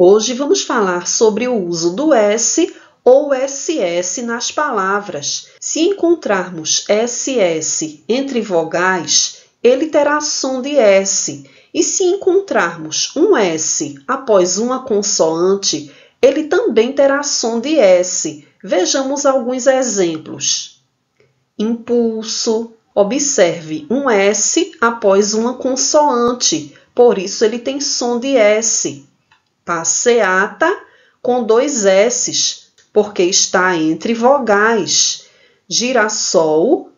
Hoje vamos falar sobre o uso do S ou SS nas palavras. Se encontrarmos SS entre vogais, ele terá som de S. E se encontrarmos um S após uma consoante, ele também terá som de S. Vejamos alguns exemplos. Impulso. Observe um S após uma consoante, por isso ele tem som de S. Passeata com dois S's, porque está entre vogais. Girassol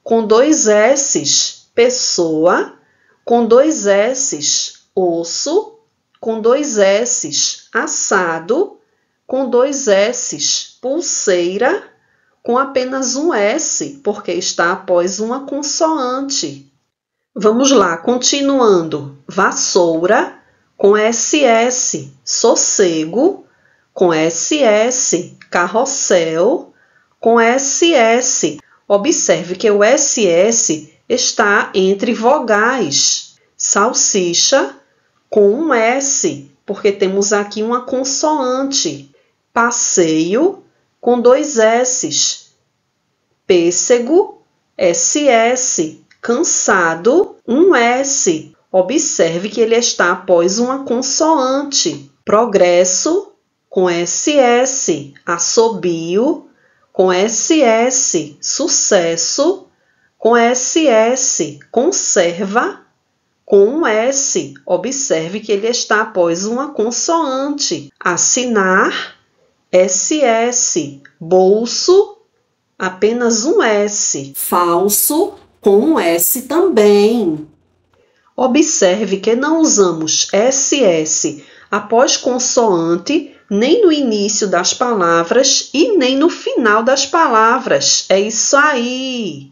com dois S's. Pessoa com dois S's. Osso com dois S's. Assado com dois S's. Pulseira com apenas um S, porque está após uma consoante. Vamos lá, continuando. Vassoura com SS, sossego com SS, carrossel com SS. Observe que o SS está entre vogais. Salsicha com um S, porque temos aqui uma consoante. Passeio com dois S's. Pêssego, SS. Cansado, um S. Observe que ele está após uma consoante. Progresso, com SS. Assobio, com SS. Sucesso, com SS. Conserva, com um S. Observe que ele está após uma consoante. Assinar, SS. Bolso, apenas um S. Falso, com um S também. Observe que não usamos SS após consoante, nem no início das palavras e nem no final das palavras. É isso aí!